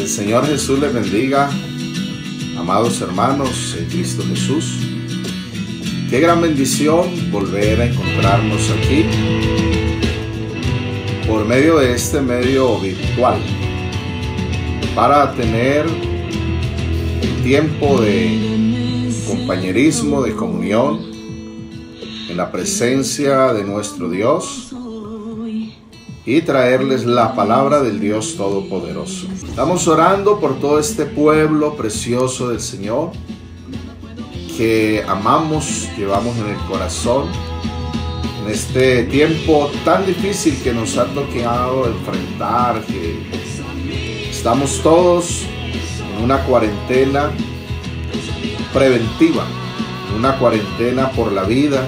Señor Jesús les bendiga, amados hermanos en Cristo Jesús. Qué gran bendición volver a encontrarnos aquí por medio de este medio virtual para tener el tiempo de compañerismo, de comunión en la presencia de nuestro Dios y traerles la palabra del Dios Todopoderoso. Estamos orando por todo este pueblo precioso del Señor que amamos, llevamos en el corazón en este tiempo tan difícil que nos ha tocado enfrentar, que estamos todos en una cuarentena preventiva, una cuarentena por la vida,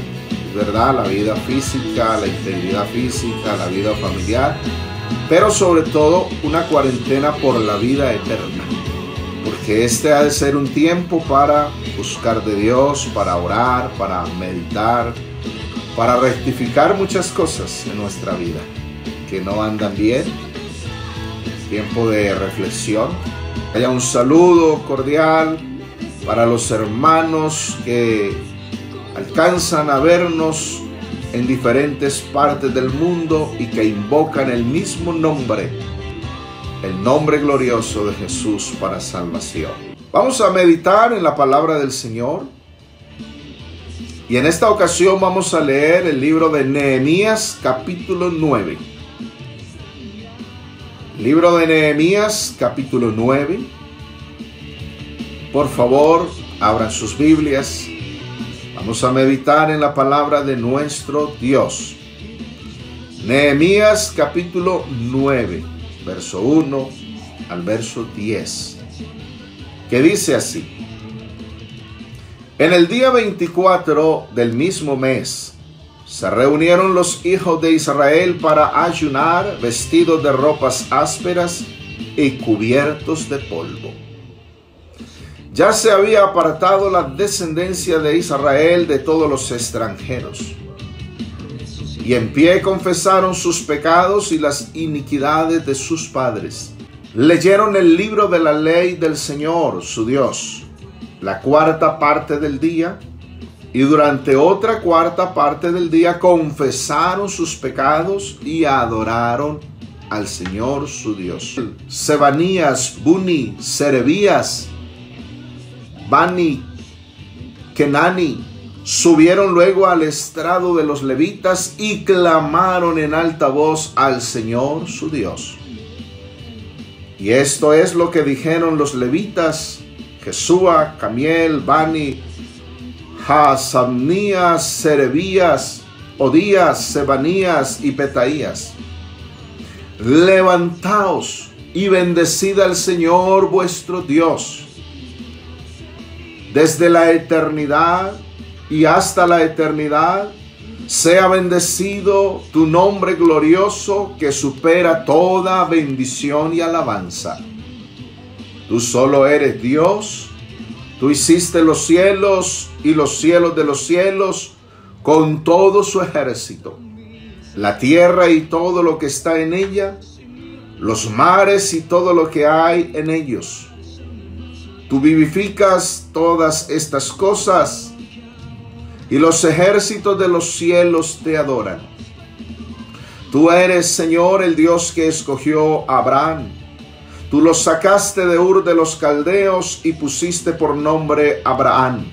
¿verdad? La vida física, la integridad física, la vida familiar, pero sobre todo una cuarentena por la vida eterna, porque este ha de ser un tiempo para buscar de Dios, para orar, para meditar, para rectificar muchas cosas en nuestra vida que no andan bien. Tiempo de reflexión. Haya un saludo cordial para los hermanos que alcanzan a vernos en diferentes partes del mundo y que invocan el mismo nombre, el nombre glorioso de Jesús para salvación. Vamos a meditar en la palabra del Señor y en esta ocasión vamos a leer el libro de Nehemías capítulo 9. Libro de Nehemías capítulo 9. Por favor, abran sus Biblias. Vamos a meditar en la palabra de nuestro Dios. Nehemías capítulo 9, verso 1 al verso 10, que dice así: En el día 24 del mismo mes, se reunieron los hijos de Israel para ayunar, vestidos de ropas ásperas y cubiertos de polvo. Ya se había apartado la descendencia de Israel de todos los extranjeros, y en pie confesaron sus pecados y las iniquidades de sus padres. Leyeron el libro de la ley del Señor, su Dios, la cuarta parte del día, y durante otra cuarta parte del día confesaron sus pecados y adoraron al Señor, su Dios. Sebanías, Buni, Serebías, Bani, Kenani subieron luego al estrado de los levitas y clamaron en alta voz al Señor su Dios. Y esto es lo que dijeron los levitas: Jesúa, Camiel, Bani, Hasabnías, Serebías, Odías, Sebanías y Petaías. Levantaos y bendecid al Señor vuestro Dios. Desde la eternidad y hasta la eternidad, sea bendecido tu nombre glorioso que supera toda bendición y alabanza. Tú solo eres Dios, tú hiciste los cielos y los cielos de los cielos con todo su ejército, la tierra y todo lo que está en ella, los mares y todo lo que hay en ellos. Tú vivificas todas estas cosas, y los ejércitos de los cielos te adoran. Tú eres, Señor, el Dios que escogió a Abraham. Tú lo sacaste de Ur de los Caldeos y pusiste por nombre Abraham.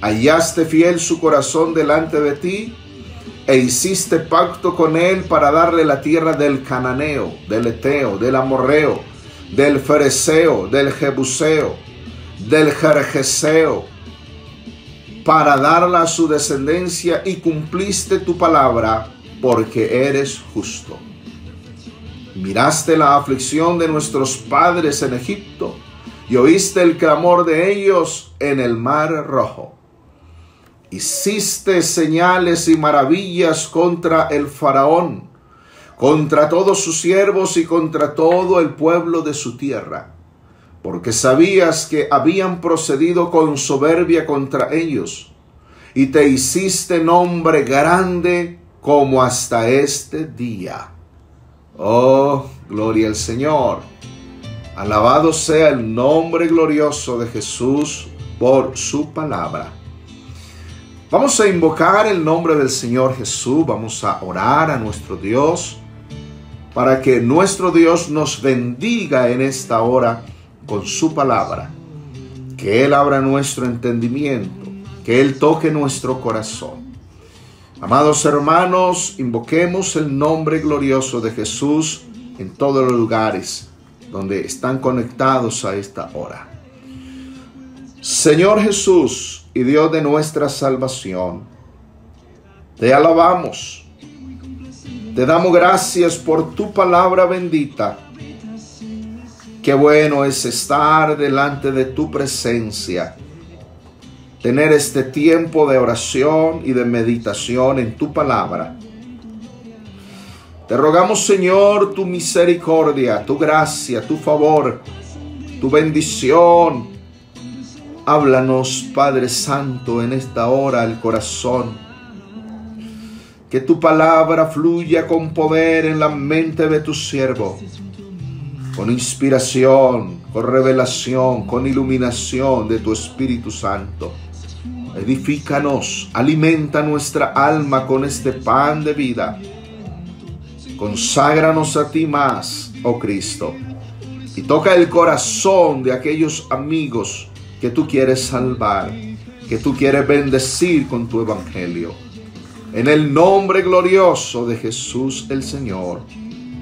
Hallaste fiel su corazón delante de ti, e hiciste pacto con él para darle la tierra del Cananeo, del Eteo, del Amorreo, del Fereseo, del Jebuseo, del Jerjeseo, para darla a su descendencia, y cumpliste tu palabra, porque eres justo. Miraste la aflicción de nuestros padres en Egipto, y oíste el clamor de ellos en el Mar Rojo. Hiciste señales y maravillas contra el faraón, contra todos sus siervos y contra todo el pueblo de su tierra, porque sabías que habían procedido con soberbia contra ellos, y te hiciste nombre grande como hasta este día. Oh, gloria al Señor. Alabado sea el nombre glorioso de Jesús por su palabra. Vamos a invocar el nombre del Señor Jesús. Vamos a orar a nuestro Dios para que nuestro Dios nos bendiga en esta hora con su palabra. Que Él abra nuestro entendimiento, que Él toque nuestro corazón. Amados hermanos, invoquemos el nombre glorioso de Jesús en todos los lugares donde están conectados a esta hora. Señor Jesús y Dios de nuestra salvación, te alabamos, te damos gracias por tu palabra bendita. Qué bueno es estar delante de tu presencia, tener este tiempo de oración y de meditación en tu palabra. Te rogamos, Señor, tu misericordia, tu gracia, tu favor, tu bendición. Háblanos, Padre Santo, en esta hora al corazón. Que tu palabra fluya con poder en la mente de tu siervo, con inspiración, con revelación, con iluminación de tu Espíritu Santo. Edifícanos, alimenta nuestra alma con este pan de vida. Conságranos a ti más, oh Cristo, y toca el corazón de aquellos amigos que tú quieres salvar, que tú quieres bendecir con tu evangelio. En el nombre glorioso de Jesús el Señor.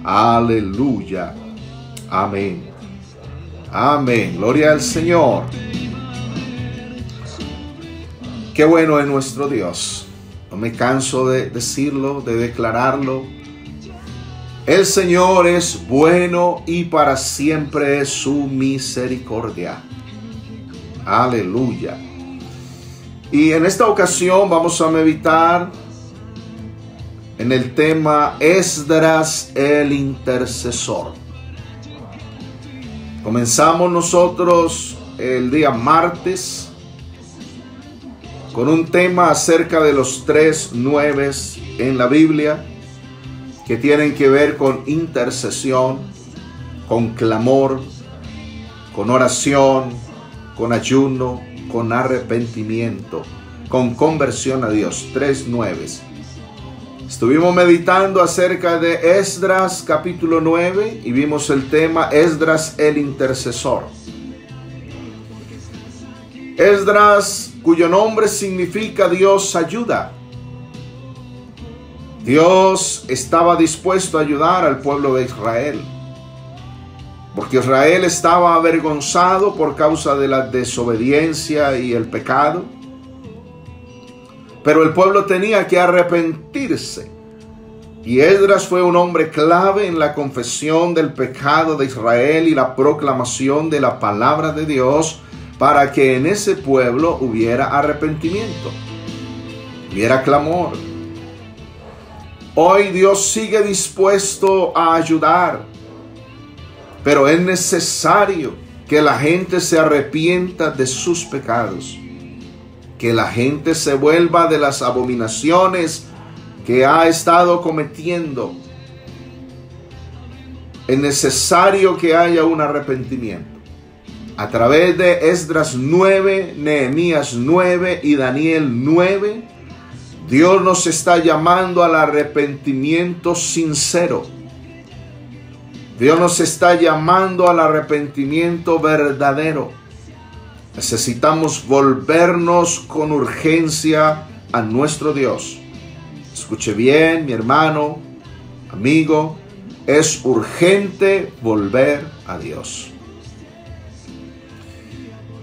Aleluya. Amén. Amén. Gloria al Señor. Qué bueno es nuestro Dios. No me canso de decirlo, de declararlo. El Señor es bueno y para siempre es su misericordia. Aleluya. Y en esta ocasión vamos a meditar en el tema Esdras el intercesor. Comenzamos nosotros el día martes con un tema acerca de los 3 9 en la Biblia, que tienen que ver con intercesión, con clamor, con oración, con ayuno, con arrepentimiento, con conversión a Dios. 3 9. Estuvimos meditando acerca de Esdras capítulo 9 y vimos el tema Esdras el intercesor. Esdras, cuyo nombre significa Dios ayuda. Dios estaba dispuesto a ayudar al pueblo de Israel, porque Israel estaba avergonzado por causa de la desobediencia y el pecado. Pero el pueblo tenía que arrepentirse. Y Esdras fue un hombre clave en la confesión del pecado de Israel y la proclamación de la palabra de Dios para que en ese pueblo hubiera arrepentimiento, hubiera clamor. Hoy Dios sigue dispuesto a ayudar, pero es necesario que la gente se arrepienta de sus pecados, que la gente se vuelva de las abominaciones que ha estado cometiendo. Es necesario que haya un arrepentimiento. A través de Esdras 9, Nehemías 9 y Daniel 9, Dios nos está llamando al arrepentimiento sincero. Dios nos está llamando al arrepentimiento verdadero. Necesitamos volvernos con urgencia a nuestro Dios. Escuche bien, mi hermano, amigo, es urgente volver a Dios.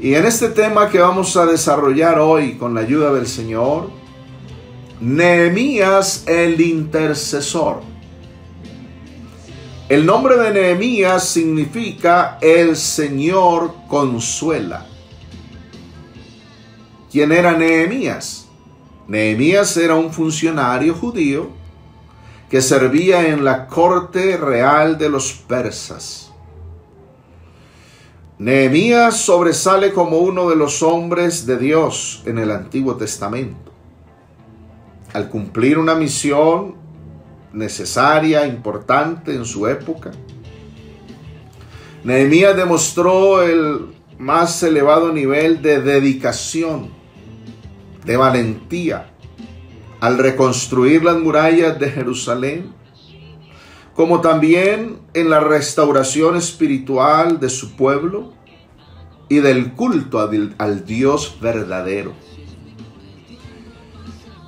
Y en este tema que vamos a desarrollar hoy con la ayuda del Señor, Nehemías el intercesor. El nombre de Nehemías significa el Señor consuela. ¿Quién era Nehemías? Nehemías era un funcionario judío que servía en la corte real de los persas. Nehemías sobresale como uno de los hombres de Dios en el Antiguo Testamento. Al cumplir una misión necesaria, importante en su época, Nehemías demostró el más elevado nivel de dedicación, de valentía, al reconstruir las murallas de Jerusalén, como también en la restauración espiritual de su pueblo y del culto al Dios verdadero.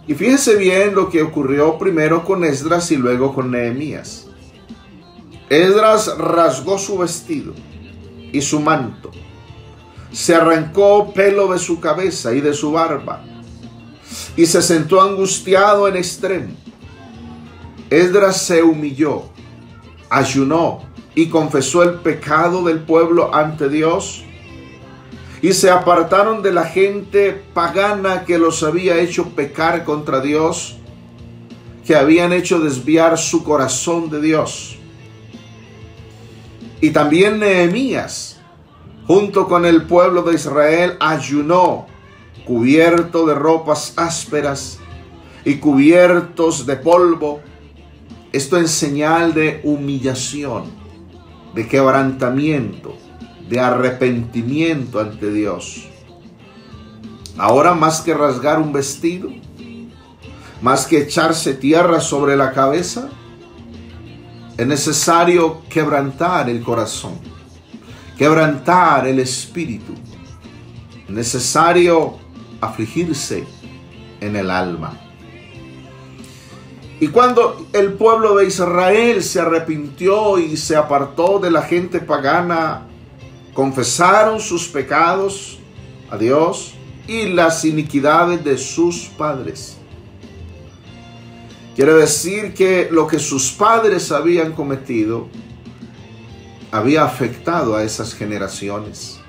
Y fíjense bien lo que ocurrió primero con Esdras y luego con Nehemías. Esdras rasgó su vestido y su manto, se arrancó pelo de su cabeza y de su barba, y se sentó angustiado en extremo. Esdras se humilló, ayunó y confesó el pecado del pueblo ante Dios, y se apartaron de la gente pagana que los había hecho pecar contra Dios, que habían hecho desviar su corazón de Dios. Y también Nehemías, junto con el pueblo de Israel, ayunó, cubierto de ropas ásperas y cubiertos de polvo. Esto en señal de humillación, de quebrantamiento, de arrepentimiento ante Dios. Ahora, más que rasgar un vestido, más que echarse tierra sobre la cabeza, es necesario quebrantar el corazón, quebrantar el espíritu. Es necesario afligirse en el alma. Y cuando el pueblo de Israel se arrepintió y se apartó de la gente pagana, confesaron sus pecados a Dios y las iniquidades de sus padres. Quiere decir que lo que sus padres habían cometido había afectado a esas generaciones.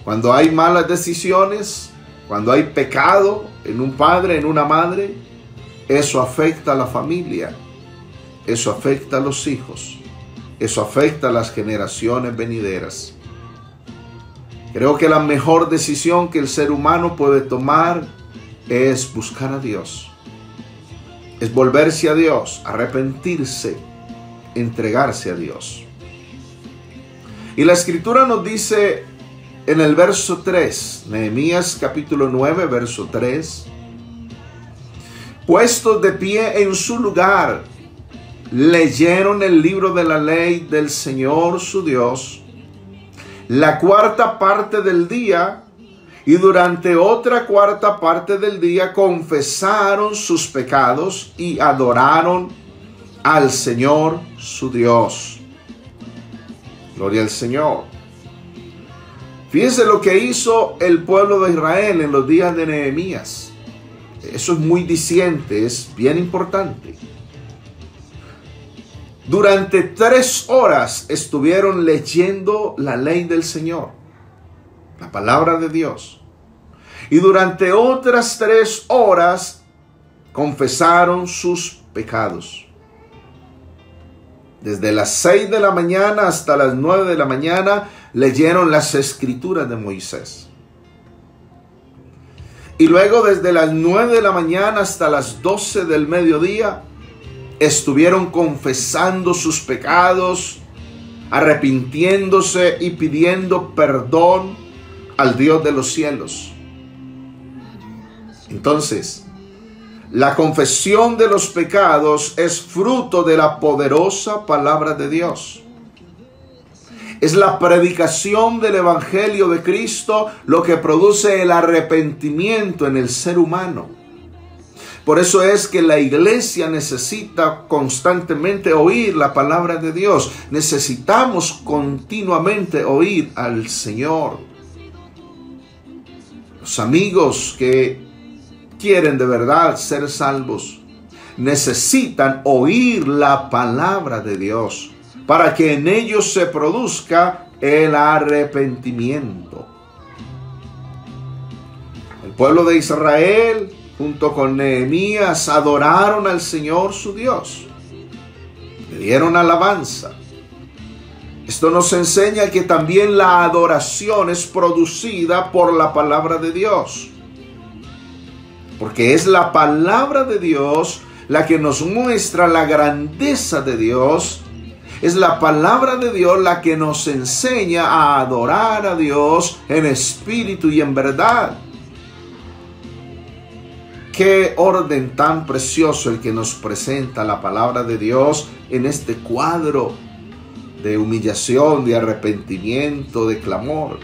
Cuando hay malas decisiones, cuando hay pecado en un padre, en una madre, eso afecta a la familia, eso afecta a los hijos, eso afecta a las generaciones venideras. Creo que la mejor decisión que el ser humano puede tomar es buscar a Dios, es volverse a Dios, arrepentirse, entregarse a Dios. Y la Escritura nos dice en el verso 3, Nehemías capítulo 9, verso 3, puestos de pie en su lugar, leyeron el libro de la ley del Señor su Dios, la cuarta parte del día, y durante otra cuarta parte del día confesaron sus pecados y adoraron al Señor su Dios. Gloria al Señor. Fíjense lo que hizo el pueblo de Israel en los días de Nehemías. Eso es muy diciente, es bien importante. Durante 3 horas estuvieron leyendo la ley del Señor, la palabra de Dios. Y durante otras 3 horas confesaron sus pecados. Desde las 6 de la mañana hasta las 9 de la mañana leyeron las escrituras de Moisés. Y luego desde las 9 de la mañana hasta las 12 del mediodía estuvieron confesando sus pecados, arrepintiéndose y pidiendo perdón al Dios de los cielos. Entonces, la confesión de los pecados es fruto de la poderosa palabra de Dios. Es la predicación del Evangelio de Cristo lo que produce el arrepentimiento en el ser humano. Por eso es que la iglesia necesita constantemente oír la palabra de Dios. Necesitamos continuamente oír al Señor. Los amigos que quieren de verdad ser salvos necesitan oír la palabra de Dios para que en ellos se produzca el arrepentimiento. El pueblo de Israel, junto con Nehemías, adoraron al Señor su Dios. Le dieron alabanza. Esto nos enseña que también la adoración es producida por la palabra de Dios. Porque es la palabra de Dios la que nos muestra la grandeza de Dios Es la palabra de Dios la que nos enseña a adorar a Dios en espíritu y en verdad. Qué orden tan precioso el que nos presenta la palabra de Dios en este cuadro de humillación, de arrepentimiento, de clamor.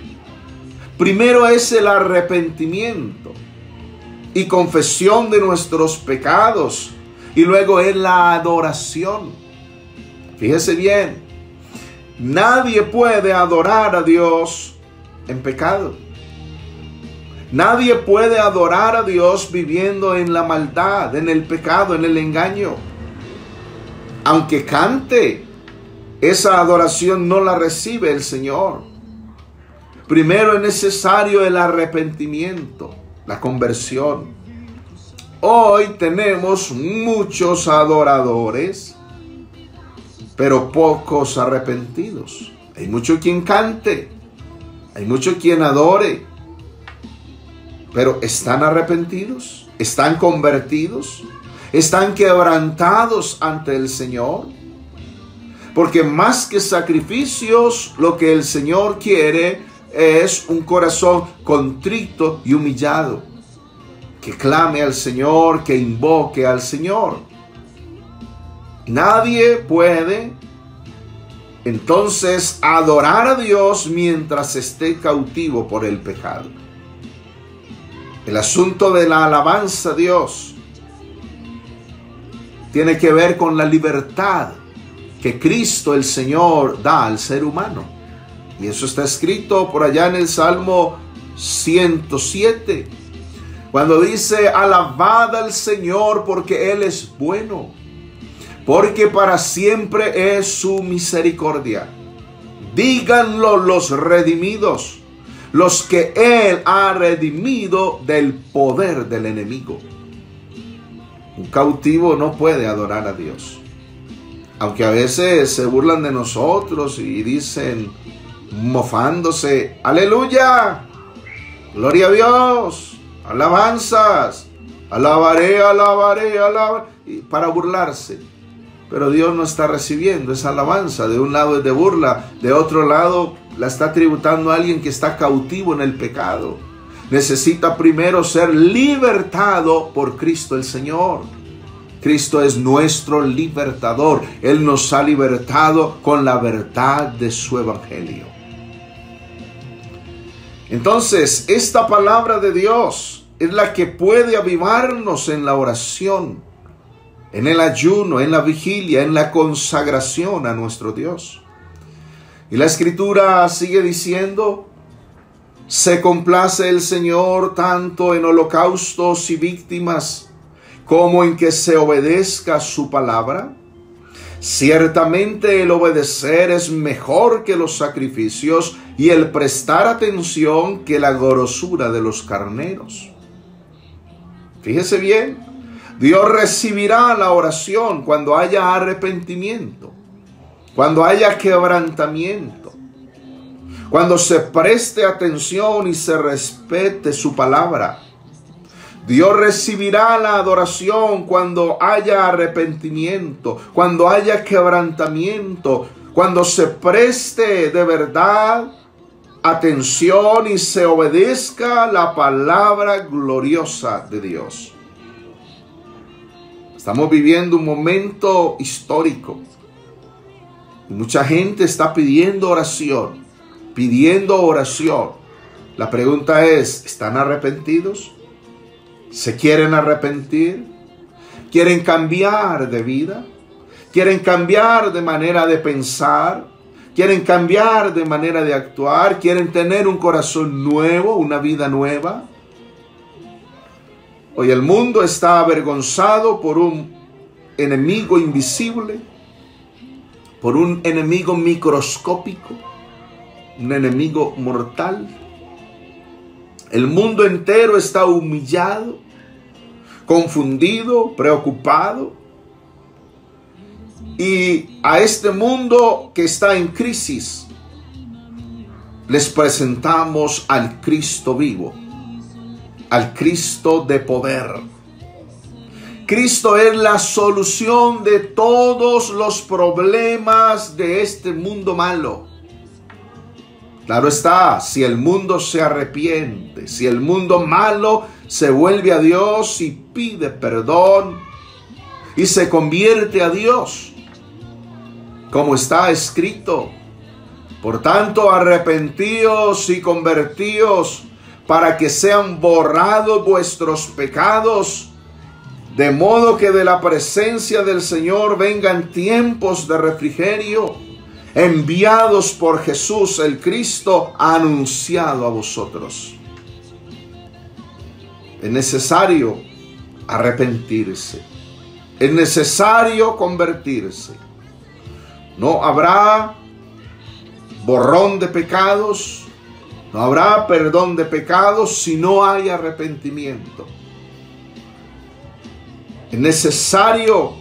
Primero es el arrepentimiento y confesión de nuestros pecados, y luego es la adoración. Fíjese bien, nadie puede adorar a Dios en pecado. Nadie puede adorar a Dios viviendo en la maldad, en el pecado, en el engaño. Aunque cante, esa adoración no la recibe el Señor. Primero es necesario el arrepentimiento, la conversión. Hoy tenemos muchos adoradores, pero pocos arrepentidos. Hay mucho quien cante, hay mucho quien adore, pero ¿están arrepentidos? ¿Están convertidos? ¿Están quebrantados ante el Señor? Porque más que sacrificios, lo que el Señor quiere es un corazón contrito y humillado, que clame al Señor, que invoque al Señor. Nadie puede entonces adorar a Dios mientras esté cautivo por el pecado. El asunto de la alabanza a Dios tiene que ver con la libertad que Cristo el Señor da al ser humano. Y eso está escrito por allá en el Salmo 107, cuando dice: alabad al Señor porque Él es bueno, porque para siempre es su misericordia. Díganlo los redimidos, los que Él ha redimido del poder del enemigo. Un cautivo no puede adorar a Dios. Aunque a veces se burlan de nosotros y dicen, mofándose: aleluya, gloria a Dios, alabanzas, alabaré, alabaré, alabaré, para burlarse. Pero Dios no está recibiendo esa alabanza. De un lado es de burla, de otro lado la está tributando a alguien que está cautivo en el pecado. Necesita primero ser libertado por Cristo el Señor. Cristo es nuestro libertador. Él nos ha libertado con la verdad de su evangelio. Entonces, esta palabra de Dios es la que puede avivarnos en la oración, en el ayuno, en la vigilia, en la consagración a nuestro Dios. Y la Escritura sigue diciendo: se complace el Señor tanto en holocaustos y víctimas, como en que se obedezca su palabra. Ciertamente el obedecer es mejor que los sacrificios, y el prestar atención que la grosura de los carneros. Fíjese bien, Dios recibirá la oración cuando haya arrepentimiento, cuando haya quebrantamiento, cuando se preste atención y se respete su palabra. Dios recibirá la adoración cuando haya arrepentimiento, cuando haya quebrantamiento, cuando se preste de verdad atención y se obedezca la palabra gloriosa de Dios. Estamos viviendo un momento histórico y mucha gente está pidiendo oración, pidiendo oración. La pregunta es: ¿están arrepentidos? ¿Se quieren arrepentir? ¿Quieren cambiar de vida? ¿Quieren cambiar de manera de pensar? ¿Quieren cambiar de manera de actuar? ¿Quieren tener un corazón nuevo, una vida nueva? Hoy el mundo está avergonzado por un enemigo invisible, por un enemigo microscópico, un enemigo mortal. El mundo entero está humillado, confundido, preocupado. Y a este mundo que está en crisis, les presentamos al Cristo vivo, al Cristo de poder, Cristo es la solución de todos los problemas de este mundo malo. Claro está, si el mundo se arrepiente, si el mundo malo se vuelve a Dios y pide perdón y se convierte a Dios, como está escrito. Por tanto, arrepentíos y convertíos para que sean borrados vuestros pecados, de modo que de la presencia del Señor vengan tiempos de refrigerio, enviados por Jesús el Cristo, anunciado a vosotros. Es necesario arrepentirse. Es necesario convertirse. No habrá borrón de pecados, no habrá perdón de pecados si no hay arrepentimiento. Es necesario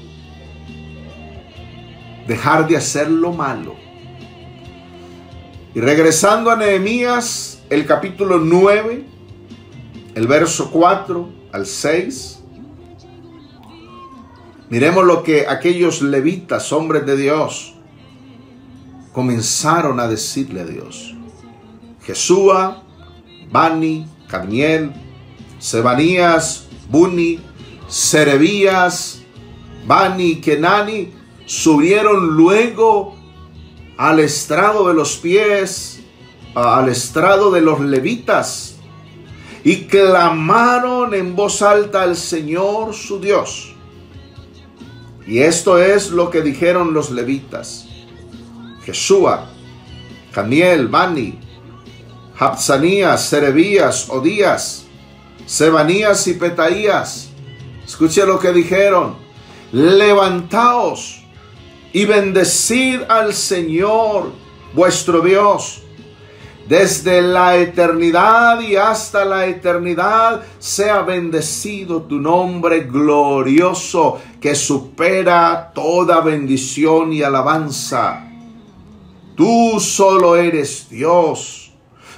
dejar de hacer lo malo. Y regresando a Nehemías, el capítulo 9, el verso 4 al 6, miremos lo que aquellos levitas, hombres de Dios, comenzaron a decirle a Dios. Jesúa, Bani, Cadmiel, Sebanías, Buni, Serebías, Bani y Kenani subieron luego al estrado de los pies, al estrado de los levitas, y clamaron en voz alta al Señor su Dios. Y esto es lo que dijeron los levitas: Jesúa, Cadmiel, Bani, Habzanías, Serebías, Odías, Sebanías y Petaías. Escuche lo que dijeron: levantaos y bendecid al Señor vuestro Dios. Desde la eternidad y hasta la eternidad sea bendecido tu nombre glorioso, que supera toda bendición y alabanza. Tú solo eres Dios.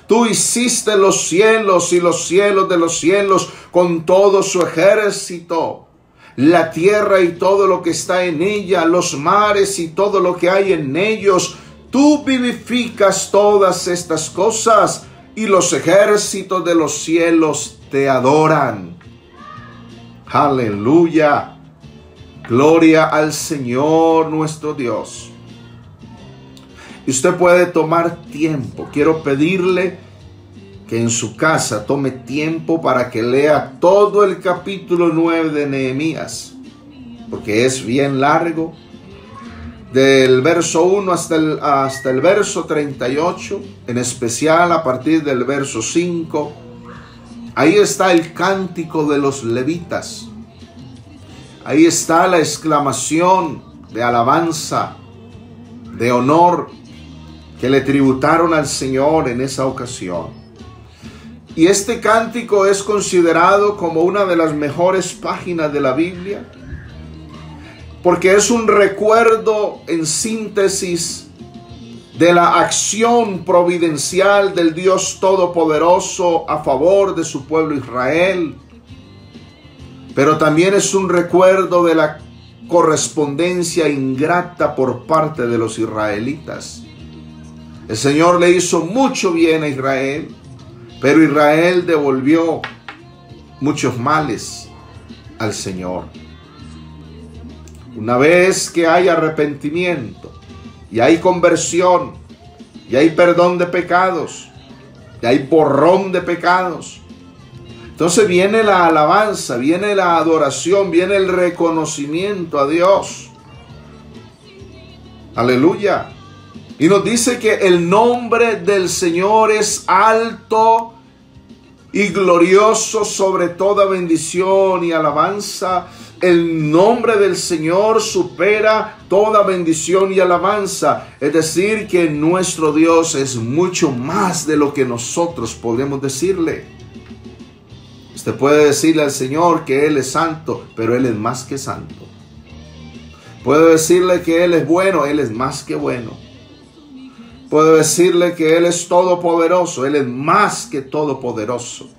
Tú hiciste los cielos y los cielos de los cielos con todo su ejército, la tierra y todo lo que está en ella, los mares y todo lo que hay en ellos. Tú vivificas todas estas cosas y los ejércitos de los cielos te adoran. Aleluya. Gloria al Señor nuestro Dios. Y usted puede tomar tiempo. Quiero pedirle que en su casa tome tiempo para que lea todo el capítulo 9 de Nehemías, porque es bien largo, del verso 1 hasta el verso 38, en especial a partir del verso 5. Ahí está el cántico de los levitas, ahí está la exclamación de alabanza, de honor que le tributaron al Señor en esa ocasión. Y este cántico es considerado como una de las mejores páginas de la Biblia, porque es un recuerdo en síntesis de la acción providencial del Dios Todopoderoso a favor de su pueblo Israel, pero también es un recuerdo de la correspondencia ingrata por parte de los israelitas. El Señor le hizo mucho bien a Israel, pero Israel devolvió muchos males al Señor. Una vez que hay arrepentimiento y hay conversión y hay perdón de pecados y hay borrón de pecados, entonces viene la alabanza, viene la adoración, viene el reconocimiento a Dios. Aleluya. Y nos dice que el nombre del Señor es alto y glorioso sobre toda bendición y alabanza. El nombre del Señor supera toda bendición y alabanza. Es decir, que nuestro Dios es mucho más de lo que nosotros podemos decirle. Usted puede decirle al Señor que Él es santo, pero Él es más que santo. Puede decirle que Él es bueno, Él es más que bueno. Puedo decirle que Él es todopoderoso, Él es más que todopoderoso.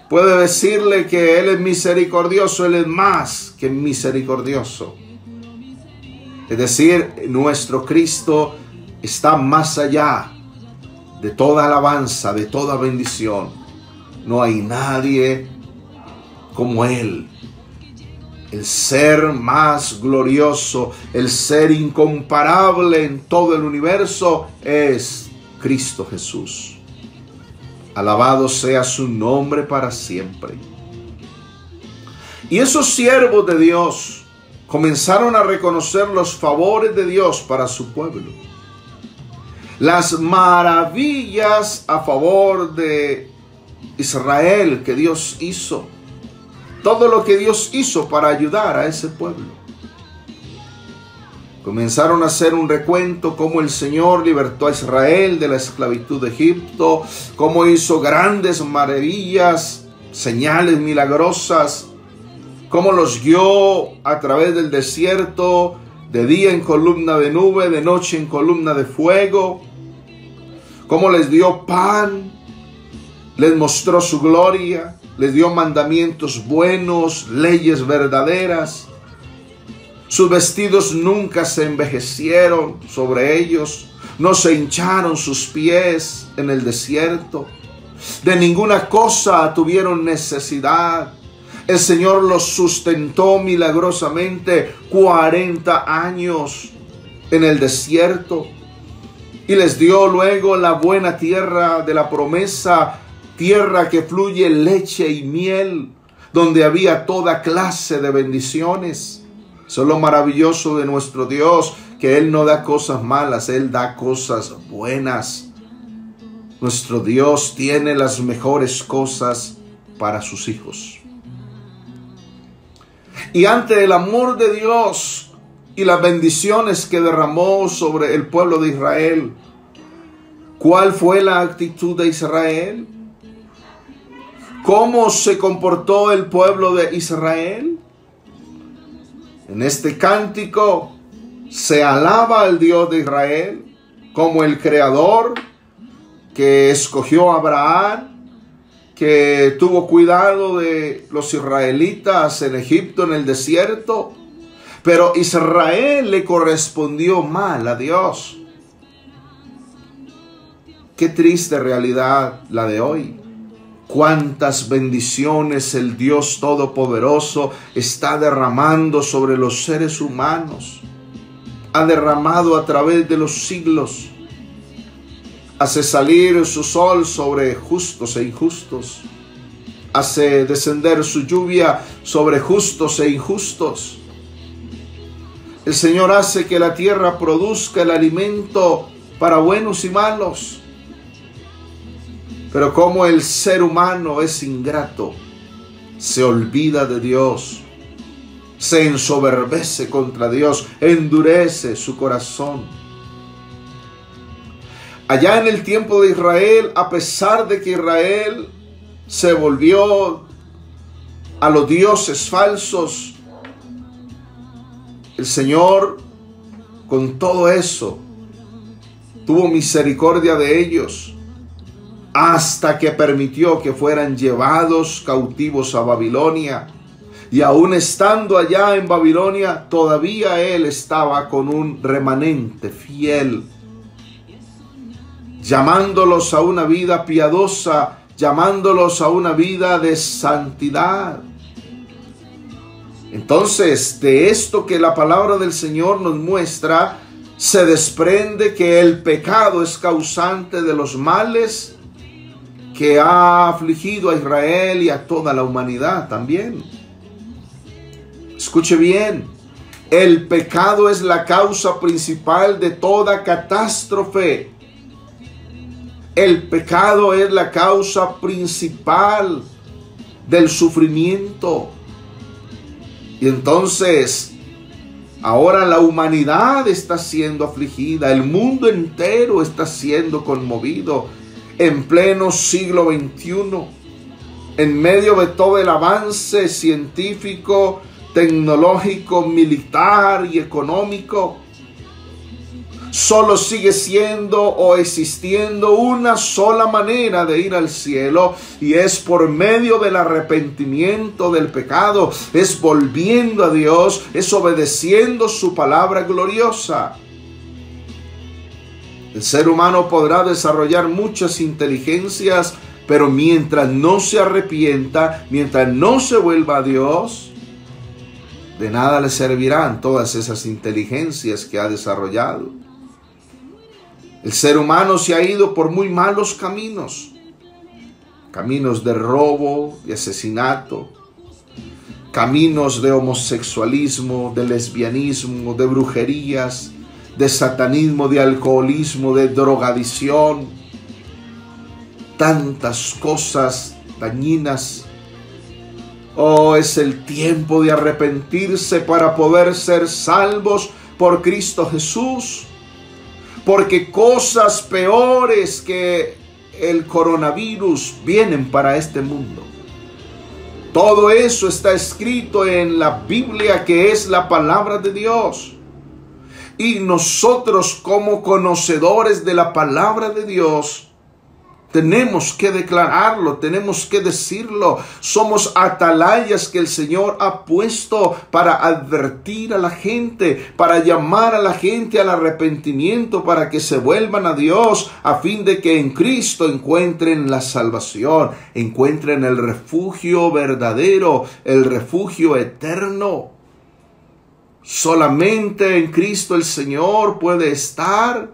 puede decirle que Él es misericordioso, Él es más que misericordioso. Es decir, nuestro Cristo está más allá de toda alabanza, de toda bendición. No hay nadie como Él. El ser más glorioso, el ser incomparable en todo el universo es Cristo Jesús. Alabado sea su nombre para siempre. Y esos siervos de Dios comenzaron a reconocer los favores de Dios para su pueblo. Las maravillas a favor de Israel que Dios hizo. Todo lo que Dios hizo para ayudar a ese pueblo. Comenzaron a hacer un recuento cómo el Señor libertó a Israel de la esclavitud de Egipto, cómo hizo grandes maravillas, señales milagrosas, cómo los guió a través del desierto, de día en columna de nube, de noche en columna de fuego, cómo les dio pan, les mostró su gloria, les dio mandamientos buenos, leyes verdaderas. Sus vestidos nunca se envejecieron sobre ellos, no se hincharon sus pies en el desierto. De ninguna cosa tuvieron necesidad. El Señor los sustentó milagrosamente 40 años en el desierto. Y les dio luego la buena tierra de la promesa, tierra que fluye leche y miel, donde había toda clase de bendiciones. Eso es lo maravilloso de nuestro Dios, que Él no da cosas malas, Él da cosas buenas. Nuestro Dios tiene las mejores cosas para sus hijos. Y ante el amor de Dios y las bendiciones que derramó sobre el pueblo de Israel, ¿cuál fue la actitud de Israel? ¿Cómo se comportó el pueblo de Israel? En este cántico se alaba al Dios de Israel como el Creador que escogió a Abraham, que tuvo cuidado de los israelitas en Egipto, en el desierto. Pero Israel le correspondió mal a Dios. Qué triste realidad la de hoy. Cuántas bendiciones el Dios Todopoderoso está derramando sobre los seres humanos. Ha derramado a través de los siglos. Hace salir su sol sobre justos e injustos. Hace descender su lluvia sobre justos e injustos. El Señor hace que la tierra produzca el alimento para buenos y malos. Pero como el ser humano es ingrato, se olvida de Dios, se ensoberbece contra Dios, endurece su corazón. Allá en el tiempo de Israel, a pesar de que Israel se volvió a los dioses falsos, el Señor, con todo eso, tuvo misericordia de ellos, hasta que permitió que fueran llevados cautivos a Babilonia. Y aún estando allá en Babilonia, todavía Él estaba con un remanente fiel, llamándolos a una vida piadosa, llamándolos a una vida de santidad. Entonces, de esto que la palabra del Señor nos muestra, se desprende que el pecado es causante de los males que ha afligido a Israel y a toda la humanidad también. Escuche bien, el pecado es la causa principal de toda catástrofe. El pecado es la causa principal del sufrimiento. Y entonces, ahora la humanidad está siendo afligida, el mundo entero está siendo conmovido. En pleno siglo XXI, en medio de todo el avance científico, tecnológico, militar y económico, Solo sigue siendo o existiendo una sola manera de ir al cielo, y es por medio del arrepentimiento del pecado, es volviendo a Dios, es obedeciendo su palabra gloriosa. El ser humano podrá desarrollar muchas inteligencias, pero mientras no se arrepienta, mientras no se vuelva a Dios, de nada le servirán todas esas inteligencias que ha desarrollado. El ser humano se ha ido por muy malos caminos. Caminos de robo, de asesinato, caminos de homosexualismo, de lesbianismo, de brujerías, de satanismo, de alcoholismo, de drogadicción. Tantas cosas dañinas. Oh, es el tiempo de arrepentirse para poder ser salvos por Cristo Jesús. Porque cosas peores que el coronavirus vienen para este mundo. Todo eso está escrito en la Biblia, que es la palabra de Dios. Y nosotros, como conocedores de la palabra de Dios, tenemos que declararlo, tenemos que decirlo. Somos atalayas que el Señor ha puesto para advertir a la gente, para llamar a la gente al arrepentimiento, para que se vuelvan a Dios, a fin de que en Cristo encuentren la salvación, encuentren el refugio verdadero, el refugio eterno. Solamente en Cristo el Señor puede estar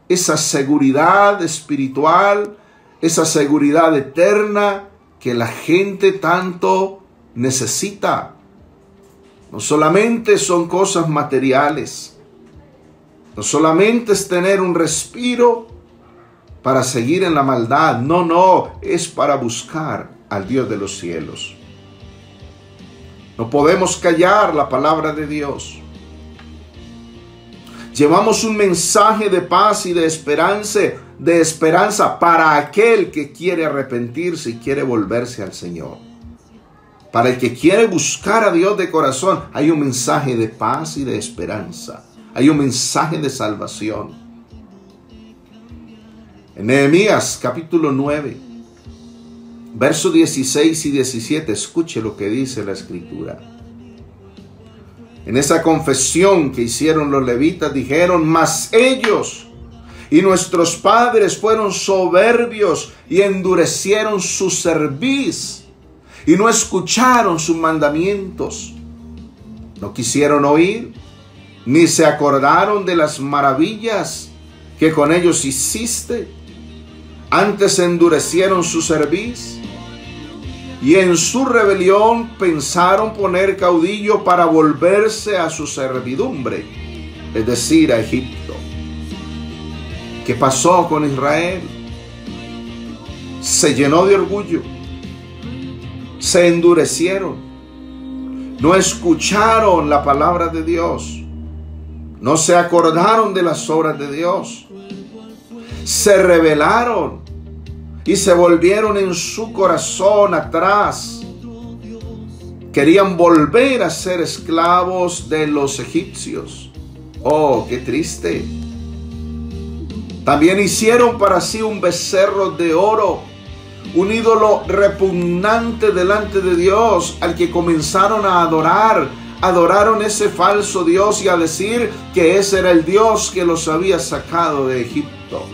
esa seguridad espiritual, esa seguridad eterna que la gente tanto necesita. No solamente son cosas materiales, no solamente es tener un respiro para seguir en la maldad, no, es para buscar al Dios de los cielos. No podemos callar la palabra de Dios. Llevamos un mensaje de paz y de esperanza para aquel que quiere arrepentirse y quiere volverse al Señor. Para el que quiere buscar a Dios de corazón, hay un mensaje de paz y de esperanza. Hay un mensaje de salvación. En Nehemías capítulo 9, versos 16 y 17, escuche lo que dice la Escritura. En esa confesión que hicieron los levitas, dijeron: mas ellos y nuestros padres fueron soberbios y endurecieron su cerviz y no escucharon sus mandamientos. No quisieron oír, ni se acordaron de las maravillas que con ellos hiciste. Antes endurecieron su cerviz y en su rebelión pensaron poner caudillo para volverse a su servidumbre, es decir, a Egipto. ¿Qué pasó con Israel? Se llenó de orgullo, se endurecieron, no escucharon la palabra de Dios, no se acordaron de las obras de Dios, se rebelaron y se volvieron en su corazón atrás. Querían volver a ser esclavos de los egipcios. Oh, qué triste. También hicieron para sí un becerro de oro, un ídolo repugnante delante de Dios, al que comenzaron a adorar. Adoraron ese falso Dios y a decir que ese era el Dios que los había sacado de Egipto.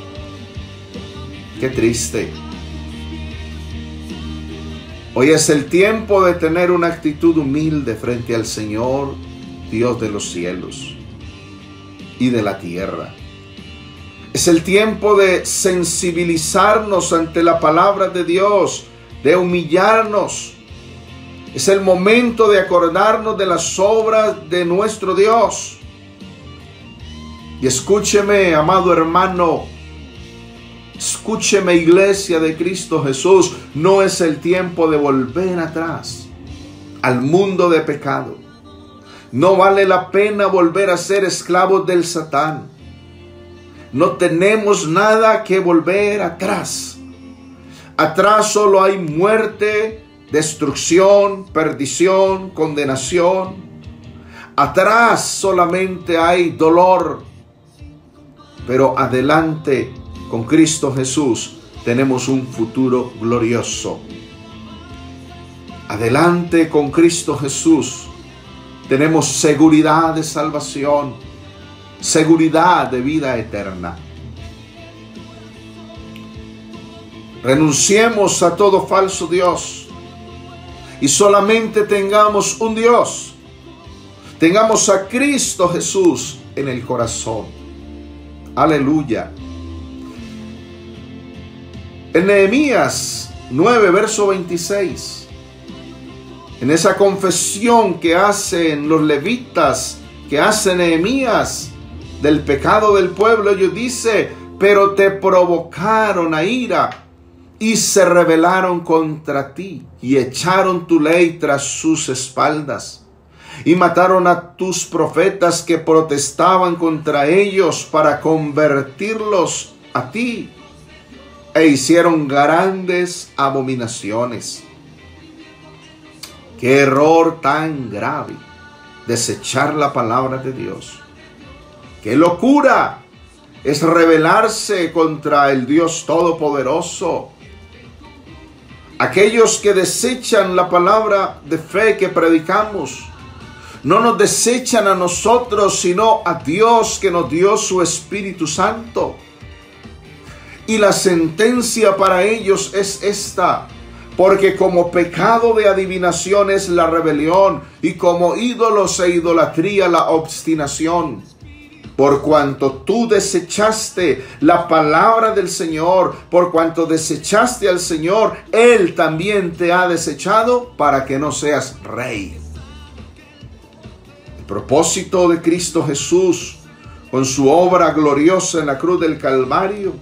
Qué triste. Hoy es el tiempo de tener una actitud humilde frente al Señor, Dios de los cielos y de la tierra. Es el tiempo de sensibilizarnos ante la palabra de Dios, de humillarnos. Es el momento de acordarnos de las obras de nuestro Dios. Y escúcheme, amado hermano, escúcheme, iglesia de Cristo Jesús, no es el tiempo de volver atrás al mundo de pecado. No vale la pena volver a ser esclavos del Satán. No tenemos nada que volver atrás. Atrás solo hay muerte, destrucción, perdición, condenación. Atrás solamente hay dolor. pero adelante con Cristo Jesús tenemos un futuro glorioso. Adelante con Cristo Jesús tenemos seguridad de salvación, seguridad de vida eterna. Renunciemos a todo falso Dios y solamente tengamos un Dios. Tengamos a Cristo Jesús en el corazón. Aleluya. En Nehemías 9, verso 26, en esa confesión que hacen los levitas, que hace Nehemías del pecado del pueblo, ellos dicen: pero te provocaron a ira y se rebelaron contra ti y echaron tu ley tras sus espaldas y mataron a tus profetas que protestaban contra ellos para convertirlos a ti, e hicieron grandes abominaciones. Qué error tan grave, desechar la palabra de Dios. Qué locura es rebelarse contra el Dios Todopoderoso. Aquellos que desechan la palabra de fe que predicamos, no nos desechan a nosotros, sino a Dios que nos dio su Espíritu Santo. Y la sentencia para ellos es esta: porque como pecado de adivinación es la rebelión, y como ídolos e idolatría la obstinación. Por cuanto tú desechaste la palabra del Señor, por cuanto desechaste al Señor, Él también te ha desechado para que no seas rey. El propósito de Cristo Jesús, con su obra gloriosa en la cruz del Calvario,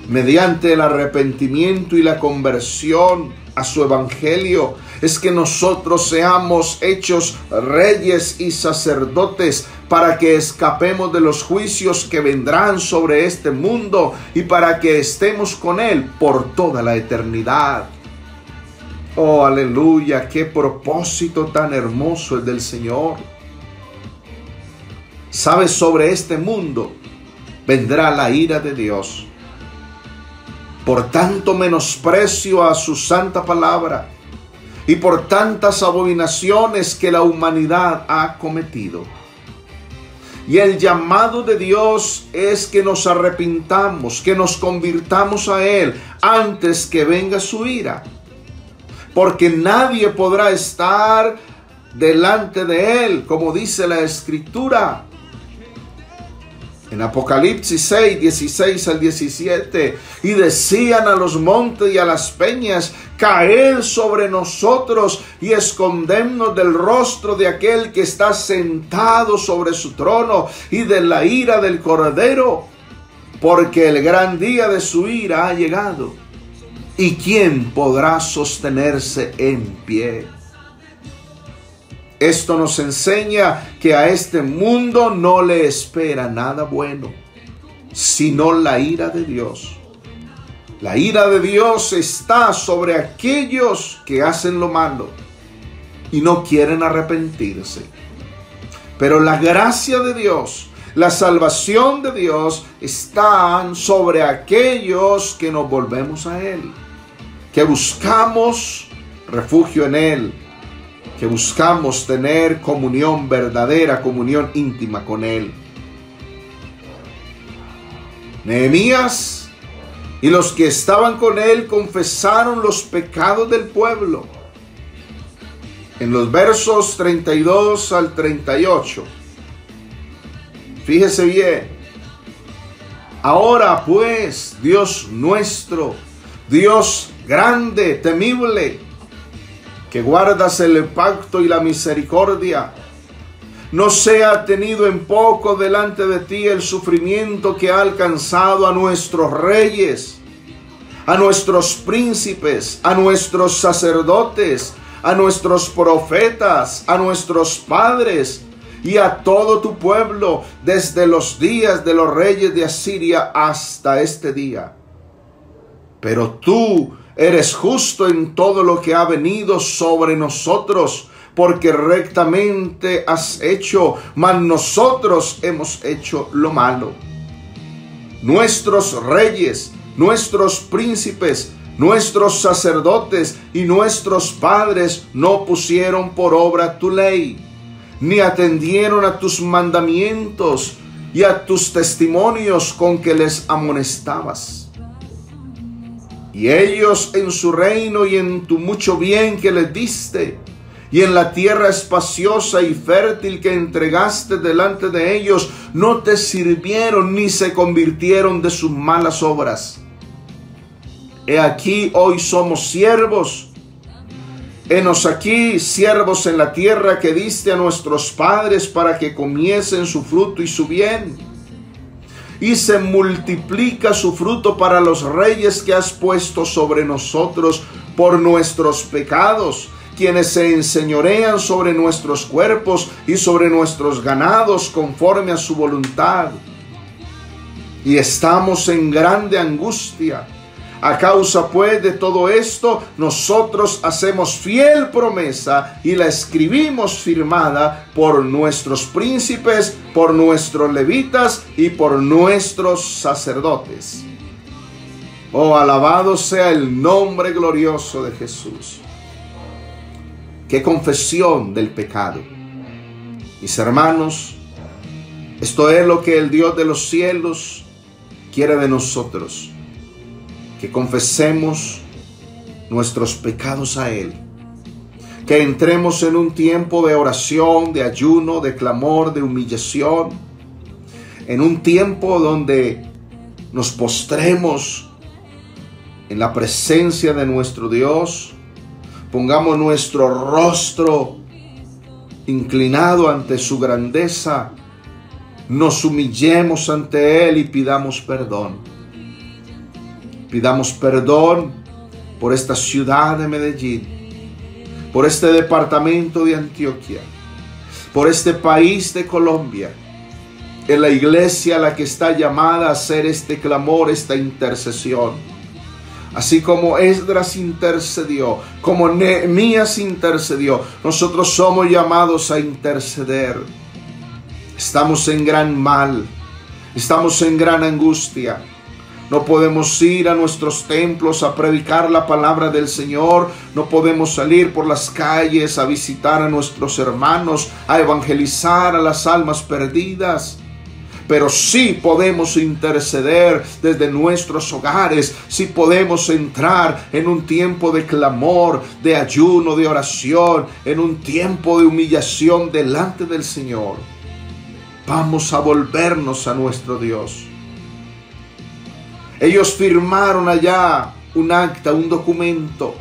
mediante el arrepentimiento y la conversión a su evangelio, es que nosotros seamos hechos reyes y sacerdotes, para que escapemos de los juicios que vendrán sobre este mundo y para que estemos con Él por toda la eternidad. Oh, aleluya, qué propósito tan hermoso el del Señor. ¿Sabes? Sobre este mundo vendrá la ira de Dios por tanto menosprecio a su santa palabra y por tantas abominaciones que la humanidad ha cometido. Y el llamado de Dios es que nos arrepintamos, que nos convirtamos a Él antes que venga su ira. Porque nadie podrá estar delante de Él, como dice la Escritura. En Apocalipsis 6, 16 al 17, y decían a los montes y a las peñas: caed sobre nosotros y escondednos del rostro de aquel que está sentado sobre su trono y de la ira del Cordero, porque el gran día de su ira ha llegado. ¿Y quién podrá sostenerse en pie? Esto nos enseña que a este mundo no le espera nada bueno, sino la ira de Dios. La ira de Dios está sobre aquellos que hacen lo malo y no quieren arrepentirse. Pero la gracia de Dios, la salvación de Dios están sobre aquellos que nos volvemos a Él, que buscamos refugio en Él, que buscamos tener comunión verdadera, comunión íntima con Él. Nehemías y los que estaban con él confesaron los pecados del pueblo. En los versos 32 al 38. Fíjese bien. Ahora pues, Dios nuestro, Dios grande, temible, que guardas el pacto y la misericordia, no sea tenido en poco delante de ti el sufrimiento que ha alcanzado a nuestros reyes, a nuestros príncipes, a nuestros sacerdotes, a nuestros profetas, a nuestros padres y a todo tu pueblo desde los días de los reyes de Asiria hasta este día. Pero tú eres justo en todo lo que ha venido sobre nosotros, porque rectamente has hecho, mas nosotros hemos hecho lo malo. nuestros reyes, nuestros príncipes, nuestros sacerdotes y nuestros padres no pusieron por obra tu ley, ni atendieron a tus mandamientos y a tus testimonios con que les amonestabas. Y ellos en su reino y en tu mucho bien que les diste, y en la tierra espaciosa y fértil que entregaste delante de ellos, no te sirvieron ni se convirtieron de sus malas obras. He aquí hoy somos siervos. Henos aquí siervos en la tierra que diste a nuestros padres para que comiesen su fruto y su bien. Y se multiplica su fruto para los reyes que has puesto sobre nosotros por nuestros pecados, quienes se enseñorean sobre nuestros cuerpos y sobre nuestros ganados conforme a su voluntad. Y estamos en grande angustia. A causa pues de todo esto, nosotros hacemos fiel promesa y la escribimos firmada por nuestros príncipes, por nuestros levitas y por nuestros sacerdotes. Oh, alabado sea el nombre glorioso de Jesús. Qué confesión del pecado. Mis hermanos, esto es lo que el Dios de los cielos quiere de nosotros. Que confesemos nuestros pecados a Él. Que entremos en un tiempo de oración, de ayuno, de clamor, de humillación. En un tiempo donde nos postremos en la presencia de nuestro Dios. Pongamos nuestro rostro inclinado ante su grandeza. Nos humillemos ante Él y pidamos perdón. Pidamos perdón por esta ciudad de Medellín, por este departamento de Antioquia, por este país de Colombia, en la iglesia a la que está llamada a hacer este clamor, esta intercesión. Así como Esdras intercedió, como Nehemías intercedió, nosotros somos llamados a interceder. Estamos en gran mal, estamos en gran angustia. No podemos ir a nuestros templos a predicar la palabra del Señor. No podemos salir por las calles a visitar a nuestros hermanos, a evangelizar a las almas perdidas. Pero sí podemos interceder desde nuestros hogares. Sí podemos entrar en un tiempo de clamor, de ayuno, de oración, en un tiempo de humillación delante del Señor. Vamos a volvernos a nuestro Dios. Ellos firmaron allá un acta, un documento.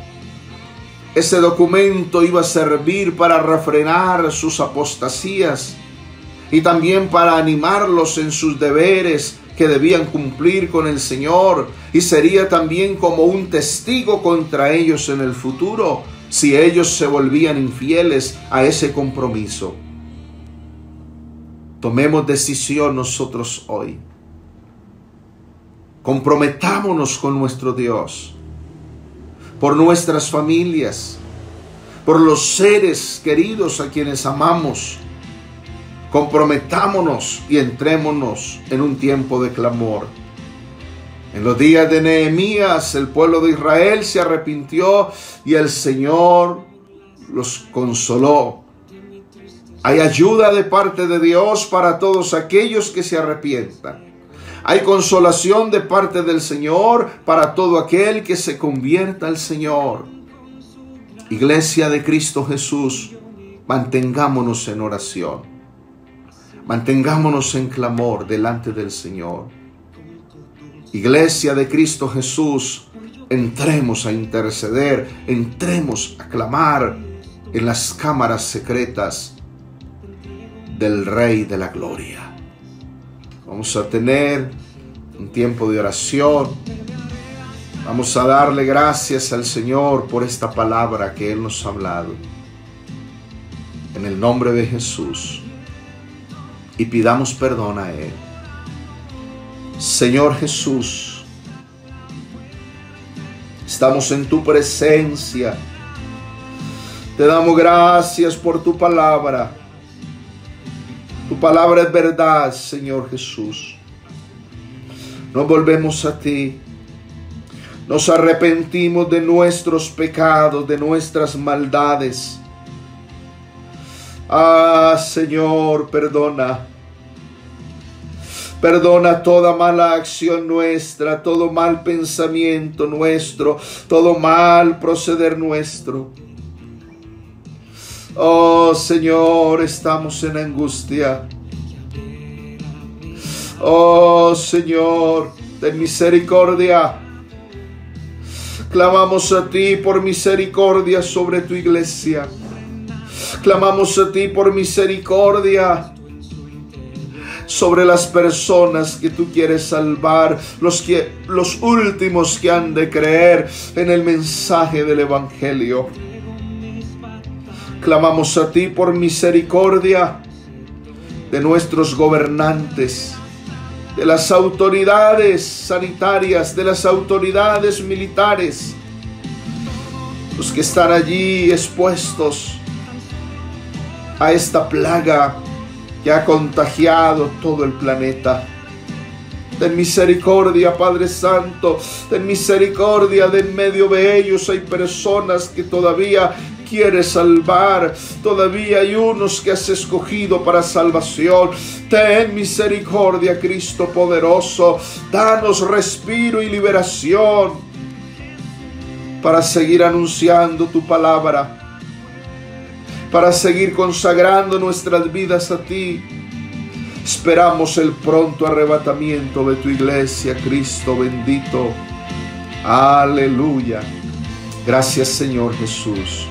Ese documento iba a servir para refrenar sus apostasías y también para animarlos en sus deberes que debían cumplir con el Señor, y sería también como un testigo contra ellos en el futuro si ellos se volvían infieles a ese compromiso. Tomemos decisión nosotros hoy. Comprometámonos con nuestro Dios, por nuestras familias, por los seres queridos a quienes amamos. Comprometámonos y entrémonos en un tiempo de clamor. En los días de Nehemías, el pueblo de Israel se arrepintió y el Señor los consoló. Hay ayuda de parte de Dios para todos aquellos que se arrepientan. Hay consolación de parte del Señor para todo aquel que se convierta al Señor. Iglesia de Cristo Jesús, mantengámonos en oración. Mantengámonos en clamor delante del Señor. Iglesia de Cristo Jesús, entremos a interceder, entremos a clamar en las cámaras secretas del Rey de la Gloria. Vamos a tener un tiempo de oración. Vamos a darle gracias al Señor por esta palabra que Él nos ha hablado. En el nombre de Jesús. Y pidamos perdón a Él. Señor Jesús, estamos en tu presencia. Te damos gracias por tu palabra. Tu palabra es verdad, Señor Jesús. nos volvemos a ti. Nos arrepentimos de nuestros pecados, de nuestras maldades. Señor, perdona. Perdona toda mala acción nuestra, todo mal pensamiento nuestro, todo mal proceder nuestro. Oh Señor, estamos en angustia. Oh Señor, ten misericordia. Clamamos a ti por misericordia sobre tu iglesia. Clamamos a ti por misericordia sobre las personas que tú quieres salvar, los últimos que han de creer en el mensaje del Evangelio. Clamamos a ti por misericordia de nuestros gobernantes, de las autoridades sanitarias, de las autoridades militares, los que están allí expuestos a esta plaga que ha contagiado todo el planeta. Ten misericordia, Padre Santo, ten misericordia. De en medio de ellos hay personas que todavía quieres salvar, todavía hay unos que has escogido para salvación. Ten misericordia, Cristo poderoso, danos respiro y liberación para seguir anunciando tu palabra, para seguir consagrando nuestras vidas a ti. Esperamos el pronto arrebatamiento de tu iglesia, Cristo bendito. Aleluya. Gracias, Señor Jesús.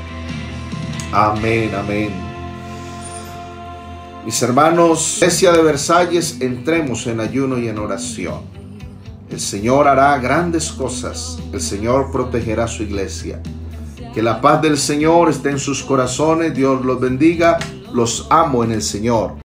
Amén, amén. Mis hermanos, Iglesia de Versalles, entremos en ayuno y en oración. El Señor hará grandes cosas. El Señor protegerá su iglesia. Que la paz del Señor esté en sus corazones. Dios los bendiga. Los amo en el Señor.